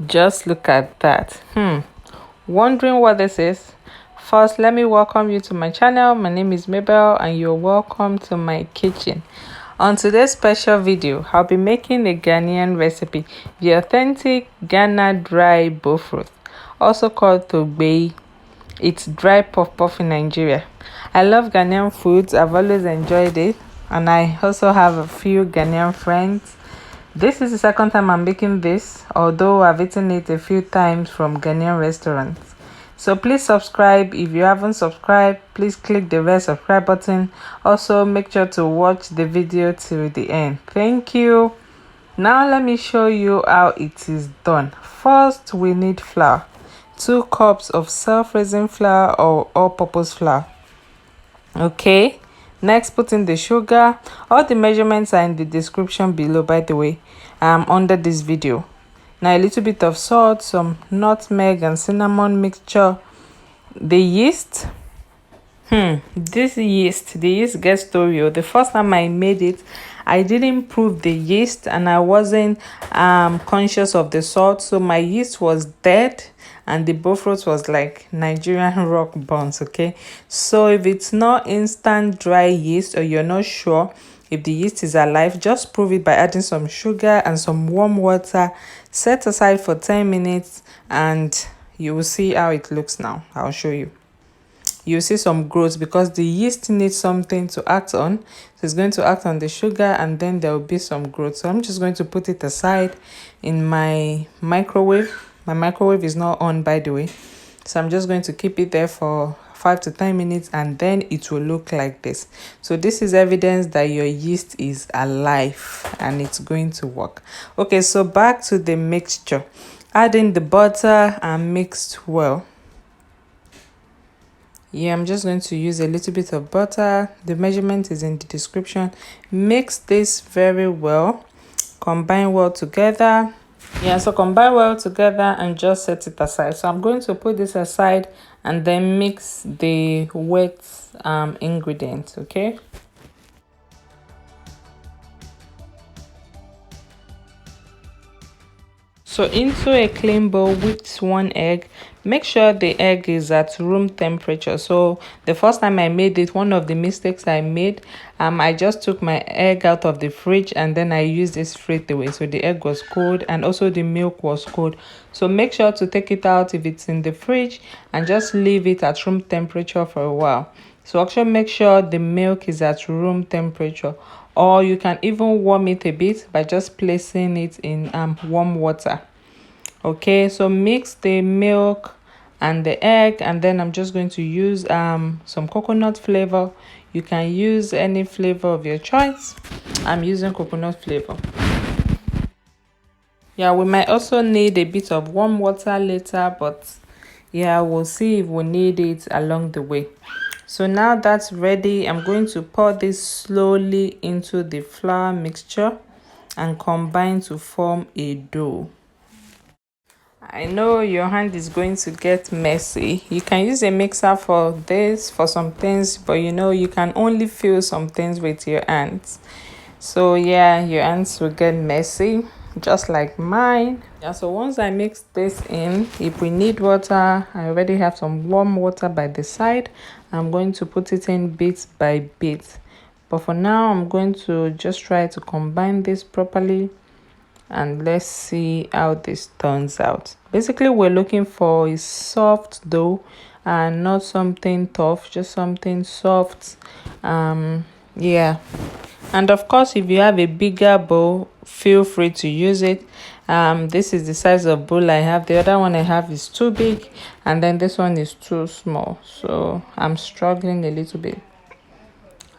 Just look at that. Wondering what this is? First, let me welcome you to my channel. My name is Mabel and you're welcome to my kitchen. On today's special video, I'll be making a Ghanaian recipe, the authentic Ghana dry bofrot, also called Toogbei. It's dry puff puff in Nigeria. I love Ghanaian foods. I've always enjoyed it, and I also have a few Ghanaian friends. This is the second time I'm making this, although I've eaten it a few times from Ghanaian restaurants. So please subscribe. If you haven't subscribed, please click the red subscribe button. Also, make sure to watch the video till the end. Thank you. Now let me show you how it is done. First, we need flour. 2 cups of self-raising flour or all-purpose flour. Okay. Next, put in the sugar. All the measurements are in the description below, by the way, under this video. Now a little bit of salt, some nutmeg and cinnamon mixture. The yeast. The yeast gets story. The first time I made it, I didn't prove the yeast and I wasn't conscious of the salt, so my yeast was dead and the bofrot was like Nigerian rock buns. Okay, so if it's not instant dry yeast or you're not sure if the yeast is alive, just prove it by adding some sugar and some warm water. Set aside for 10 minutes and you will see how it looks. Now I'll show you. You'll see some growth because the yeast needs something to act on, so it's going to act on the sugar and then there will be some growth. So I'm just going to put it aside in my microwave. My microwave is not on, by the way, so I'm just going to keep it there for 5 to 10 minutes and then it will look like this. So this is evidence that your yeast is alive and it's going to work. Okay, so back to the mixture. Add in the butter and mix well. Yeah, I'm just going to use a little bit of butter. The measurement is in the description. Mix this very well. Combine well together. Yeah, so combine well together and just set it aside. So I'm going to put this aside and then mix the wet ingredients. Okay. So into a clean bowl with 1 egg. Make sure the egg is at room temperature. So the first time I made it, one of the mistakes I made, I just took my egg out of the fridge and then I used it straight away. So the egg was cold and also the milk was cold. So make sure to take it out if it's in the fridge and just leave it at room temperature for a while. So actually make sure the milk is at room temperature, or you can even warm it a bit by just placing it in warm water. Okay, so mix the milk and the egg and then I'm just going to use some coconut flavor. You can use any flavor of your choice. I'm using coconut flavor. Yeah, we might also need a bit of warm water later, but yeah, we'll see if we need it along the way. So now that's ready, I'm going to pour this slowly into the flour mixture and combine to form a dough. I know your hand is going to get messy. You can use a mixer for this, for some things, but you know you can only feel some things with your hands. So yeah, your hands will get messy, just like mine. Yeah, so once I mix this in, if we need water, I already have some warm water by the side. I'm going to put it in bit by bit. But for now, I'm going to just try to combine this properly. And let's see how this turns out. Basically, we're looking for a soft dough and not something tough, just something soft. Yeah, and of course if you have a bigger bowl, feel free to use it. This is the size of bowl I have. The other one I have is too big and then this one is too small, so I'm struggling a little bit.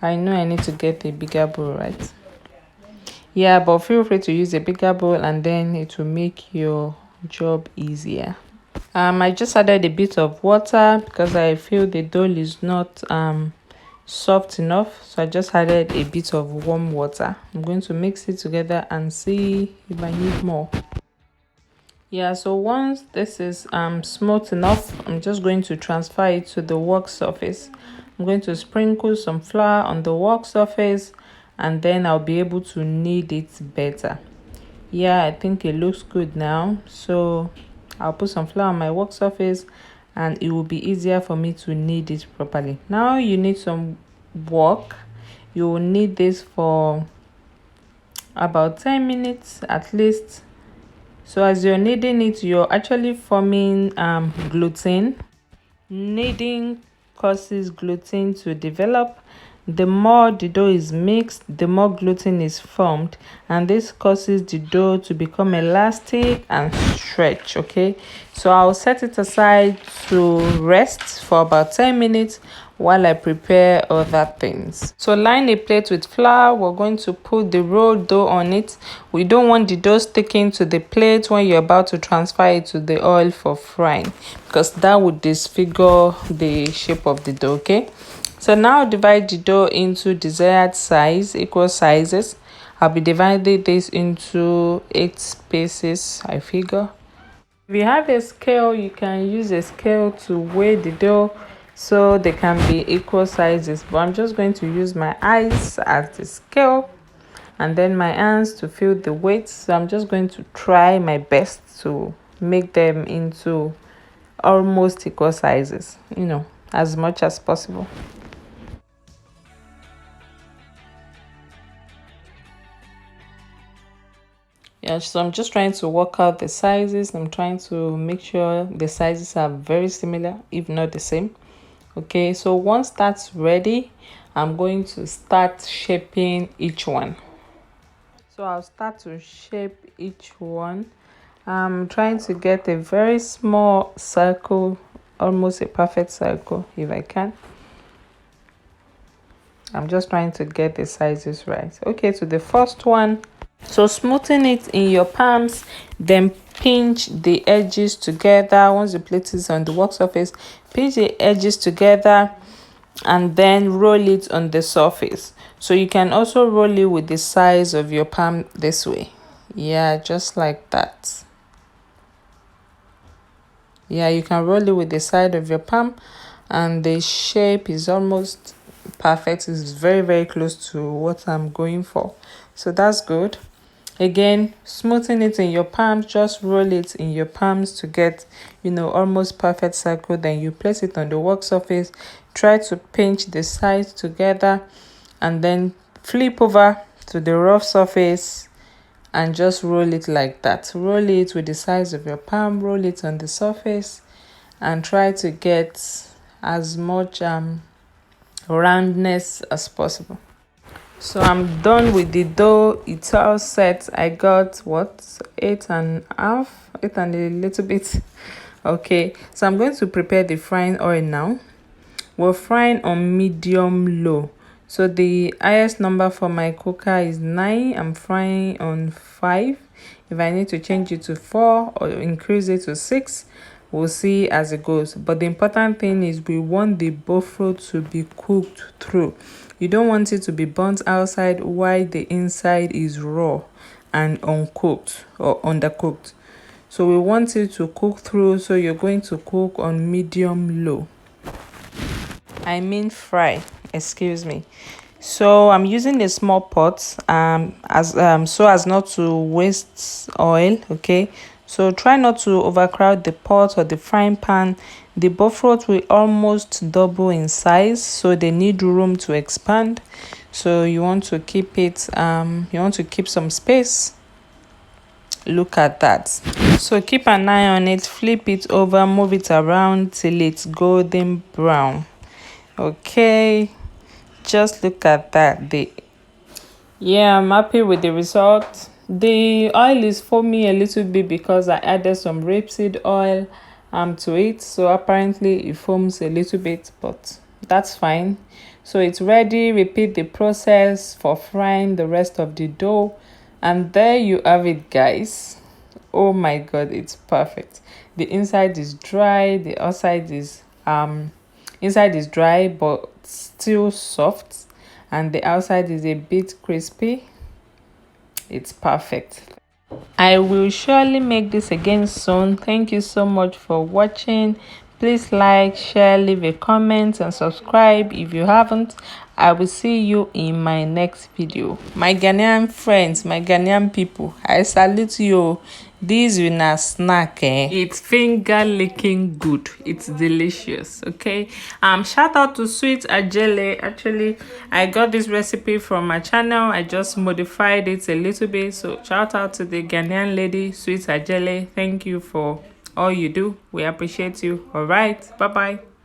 I know I need to get a bigger bowl, right? Yeah, but feel free to use a bigger bowl and then it will make your job easier. I just added a bit of water because I feel the dough is not soft enough, so I just added a bit of warm water. I'm going to mix it together and see if I need more. Yeah, so once this is smooth enough, I'm just going to transfer it to the work surface. I'm going to sprinkle some flour on the work surface and then I'll be able to knead it better. Yeah, I think it looks good now. So I'll put some flour on my work surface and it will be easier for me to knead it properly. Now you need some wok. You will knead this for about 10 minutes at least. So as you're kneading it, you're actually forming gluten. Kneading causes gluten to develop. The more the dough is mixed, the more gluten is formed, and this causes the dough to become elastic and stretch. Okay, so I'll set it aside to rest for about 10 minutes while I prepare other things. So line a plate with flour. We're going to put the rolled dough on it. We don't want the dough sticking to the plate when you're about to transfer it to the oil for frying, because that would disfigure the shape of the dough. Okay, so now divide the dough into desired size, equal sizes. I'll be dividing this into 8 pieces, I figure. If you have a scale, you can use a scale to weigh the dough so they can be equal sizes. But I'm just going to use my eyes as the scale and then my hands to feel the weight. So I'm just going to try my best to make them into almost equal sizes, as much as possible. Yeah, so I'm just trying to work out the sizes. I'm trying to make sure the sizes are very similar, if not the same. Okay, so once that's ready, I'm going to start shaping each one. So I'll start to shape each one. I'm trying to get a very small circle, almost a perfect circle if I can. I'm just trying to get the sizes right. Okay, so the first one. So smoothen it in your palms, then pinch the edges together. Once the plate is on the work surface, pinch the edges together and then roll it on the surface. So you can also roll it with the size of your palm this way. Yeah, just like that. Yeah, you can roll it with the side of your palm and the shape is almost perfect. It's very, very close to what I'm going for. So that's good. Again, smoothen it in your palms. Just roll it in your palms to get, almost perfect circle. Then you place it on the work surface. Try to pinch the sides together and then flip over to the rough surface and just roll it like that. Roll it with the size of your palm. Roll it on the surface and try to get as much roundness as possible. So I'm done with the dough. It's all set. I got 8.5, 8 and a little bit. Okay, so I'm going to prepare the frying oil now. We're frying on medium low. So the highest number for my cooker is 9. I'm frying on 5. If I need to change it to 4 or increase it to 6, we'll see as it goes. But the important thing is we want the bofrot to be cooked through. You don't want it to be burnt outside while the inside is raw and uncooked or undercooked. So we want it to cook through, so you're going to cook on medium low. I mean fry, excuse me. So I'm using a small pot so as not to waste oil. Okay, so try not to overcrowd the pot or the frying pan. The bofrot will almost double in size, so they need room to expand. So you want to keep it you want to keep some space. Look at that. So keep an eye on it, flip it over, move it around till it's golden brown. Okay, just look at that. Yeah, I'm happy with the result. The oil is foamy a little bit because I added some rapeseed oil to it, so apparently it foams a little bit, but that's fine. So it's ready. Repeat the process for frying the rest of the dough, and there you have it, guys. Oh my god, it's perfect. The inside is dry, the outside is inside is dry but still soft, and the outside is a bit crispy. It's perfect. I will surely make this again soon. Thank you so much for watching. Please like, share, leave a comment, and subscribe if you haven't. I will see you in my next video. My Ghanaian friends, my Ghanaian people, I salute you. This is a snack, eh? It's finger licking good. It's delicious, okay? Shout out to Sweet Ajele. Actually, I got this recipe from my channel. I just modified it a little bit. So shout out to the Ghanaian lady, Sweet Ajele. Thank you for all you do. We appreciate you. All right, bye bye.